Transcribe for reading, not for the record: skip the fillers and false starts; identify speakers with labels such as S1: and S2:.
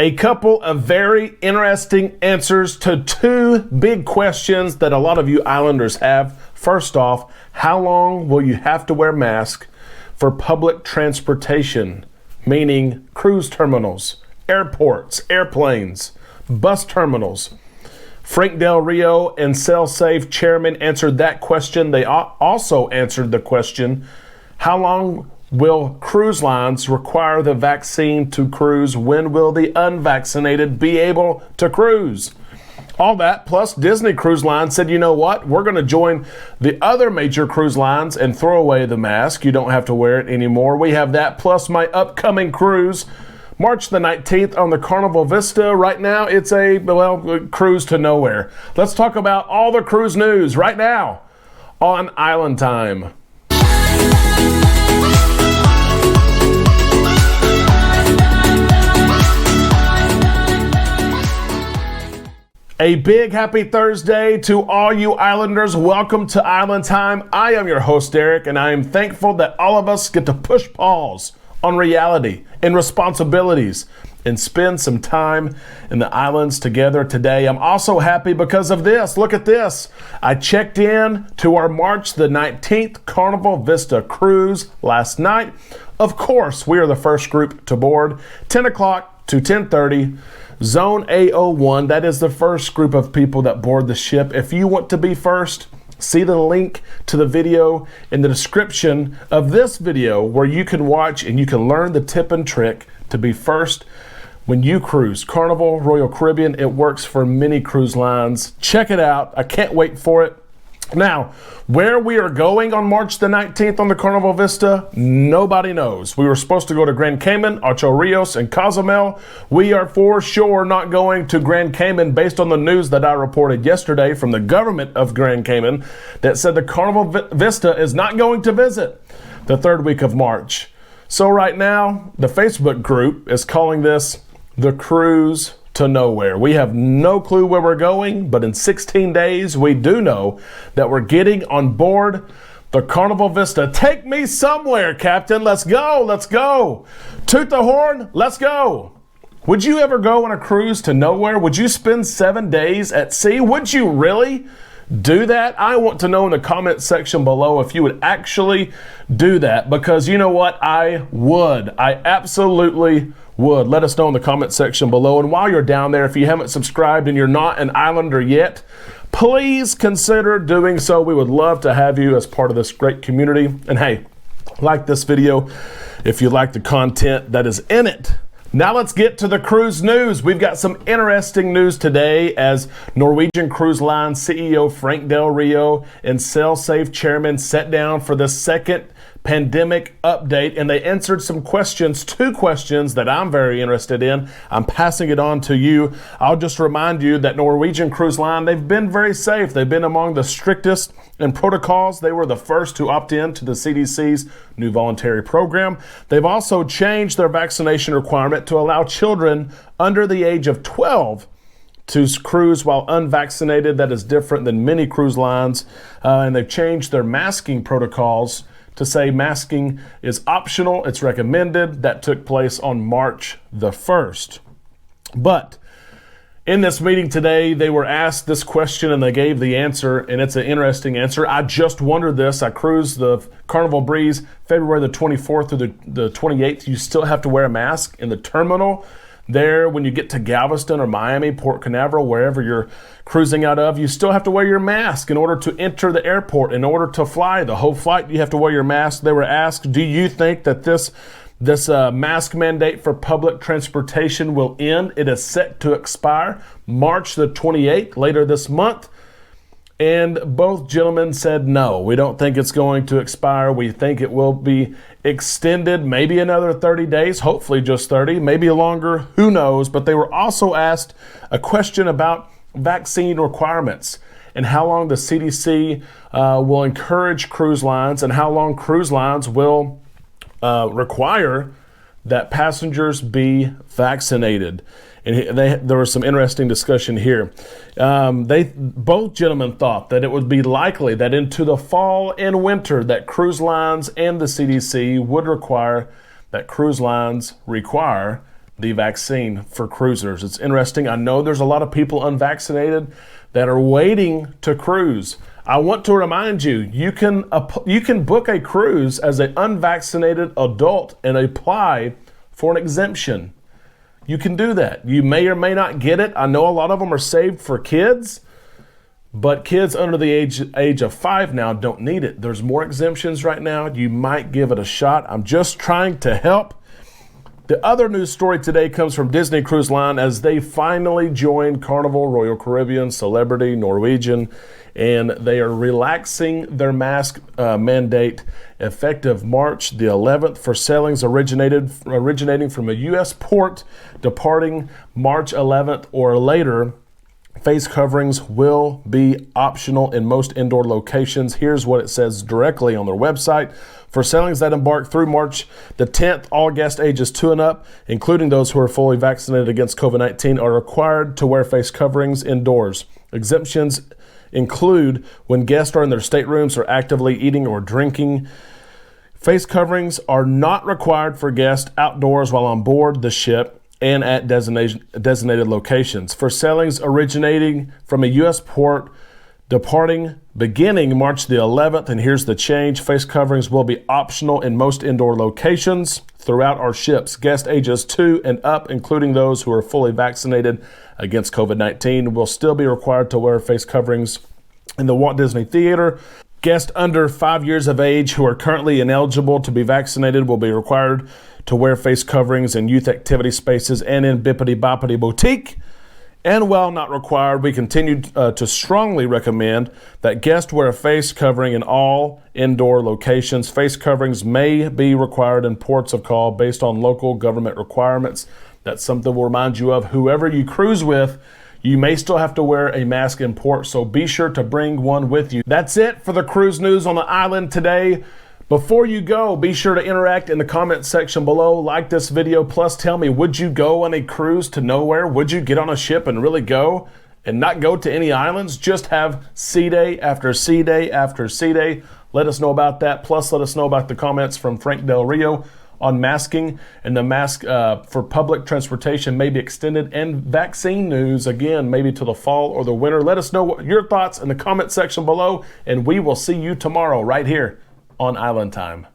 S1: A couple of very interesting answers to two big questions that a lot of you islanders have. First off, how long will you have to wear masks for public transportation, meaning cruise terminals, airports, airplanes, bus terminals? Frank Del Rio and SailSafe chairman answered that question. They also answered the question, how long will cruise lines require the vaccine to cruise? When will the unvaccinated be able to cruise? All that, plus Disney Cruise Line said, you know what? We're going to join the other major cruise lines and throw away the mask. You don't have to wear it anymore. We have that, plus my upcoming cruise, March the 19th on the Carnival Vista. Right now, it's a cruise to nowhere. Let's talk about all the cruise news right now on Island Time. A big happy Thursday to all you islanders. Welcome to Island Time. I am your host, Derek, and I am thankful that all of us get to push pause on reality and responsibilities and spend some time in the islands together today. I'm also happy because of this. Look at this. I checked in to our March the 19th Carnival Vista cruise last night. Of course, we are the first group to board, 10 o'clock to 10:30. Zone A01, that is the first group of people that board the ship. If you want to be first, see the link to the video in the description of this video where you can watch and you can learn the tip and trick to be first when you cruise. Carnival, Royal Caribbean, it works for many cruise lines. Check it out. I can't wait for it. Now, where we are going on March the 19th on the Carnival Vista, nobody knows. We were supposed to go to Grand Cayman, Ocho Rios, and Cozumel. We are for sure not going to Grand Cayman based on the news that I reported yesterday from the government of Grand Cayman that said the Carnival Vista is not going to visit the third week of March. So right now, the Facebook group is calling this the cruise to nowhere. We have no clue where we're going, but in 16 days, we do know that we're getting on board the Carnival Vista. Take me somewhere, Captain. Let's go. Let's go. Toot the horn. Let's go. Would you ever go on a cruise to nowhere? Would you spend 7 days at sea? Would you really do that? I want to know in the comment section below if you would actually do that, because you know what? I would. I absolutely would. Let us know in the comment section below. And while you're down there, if you haven't subscribed and you're not an islander yet, please consider doing so. We would love to have you as part of this great community. And hey, like this video if you like the content that is in it. Now let's get to the cruise news. We've got some interesting news today as Norwegian Cruise Line CEO Frank Del Rio and SailSafe chairman sat down for the second pandemic update, and they answered some questions, two questions that I'm very interested in. I'm passing it on to you. I'll just remind you that Norwegian Cruise Line, they've been very safe. They've been among the strictest in protocols. They were the first to opt in to the CDC's new voluntary program. They've also changed their vaccination requirement to allow children under the age of 12 to cruise while unvaccinated. That is different than many cruise lines. And they've changed their masking protocols to say masking is optional, it's recommended. That took place on March the 1st. But in this meeting today, they were asked this question and they gave the answer, and it's an interesting answer. I just wondered this. I cruised the Carnival Breeze February the 24th through the 28th. You still have to wear a mask in the terminal there when you get to Galveston or Miami, Port Canaveral, wherever you're cruising out of. You still have to wear your mask in order to enter the airport, in order to fly. The whole flight, you have to wear your mask. They were asked, do you think that this mask mandate for public transportation will end? It is set to expire March the 28th, later this month. And both gentlemen said, no, we don't think it's going to expire. We think it will be extended maybe another 30 days, hopefully just 30, maybe longer, who knows. But they were also asked a question about vaccine requirements and how long the CDC will encourage cruise lines and how long cruise lines will require that passengers be vaccinated. And there was some interesting discussion here. Both gentlemen thought that it would be likely that into the fall and winter that cruise lines and the CDC would require that cruise lines require the vaccine for cruisers. It's interesting. I know there's a lot of people unvaccinated that are waiting to cruise. I want to remind you, you can book a cruise as an unvaccinated adult and apply for an exemption. You can do that. You may or may not get it. I know a lot of them are saved for kids, but kids under the age of 5 now don't need it. There's more exemptions right now. You might give it a shot. I'm just trying to help. The other news story today comes from Disney Cruise Line as they finally joined Carnival, Royal Caribbean, Celebrity, Norwegian, and they are relaxing their mask mandate effective March the 11th for sailings originating from a U.S. port departing March 11th or later. Face coverings will be optional in most indoor locations. Here's what it says directly on their website. For sailings that embark through March the 10th, all guest ages 2 and up, including those who are fully vaccinated against COVID-19, are required to wear face coverings indoors. Exemptions include when guests are in their staterooms or actively eating or drinking. Face coverings are not required for guests outdoors while on board the ship and at designated locations. For sailings originating from a U.S. port departing beginning March the 11th, and here's the change, face coverings will be optional in most indoor locations throughout our ships. Guest ages 2 and up, including those who are fully vaccinated against COVID-19, will still be required to wear face coverings in the Walt Disney Theater. Guests under 5 years of age who are currently ineligible to be vaccinated will be required to wear face coverings in youth activity spaces and in Bippity Boppity Boutique. And while not required, we continue to strongly recommend that guests wear a face covering in all indoor locations. Face coverings may be required in ports of call based on local government requirements. That's something we'll remind you of. Whoever you cruise with, you may still have to wear a mask in port, so be sure to bring one with you. That's it for the cruise news on the island today. Before you go, be sure to interact in the comment section below. Like this video, plus tell me, would you go on a cruise to nowhere? Would you get on a ship and really go and not go to any islands? Just have sea day after sea day after sea day. Let us know about that. Plus, let us know about the comments from Frank Del Rio on masking, and the mask for public transportation may be extended, and vaccine news, again, maybe to the fall or the winter. Let us know what your thoughts in the comment section below, and we will see you tomorrow right here on Island Time.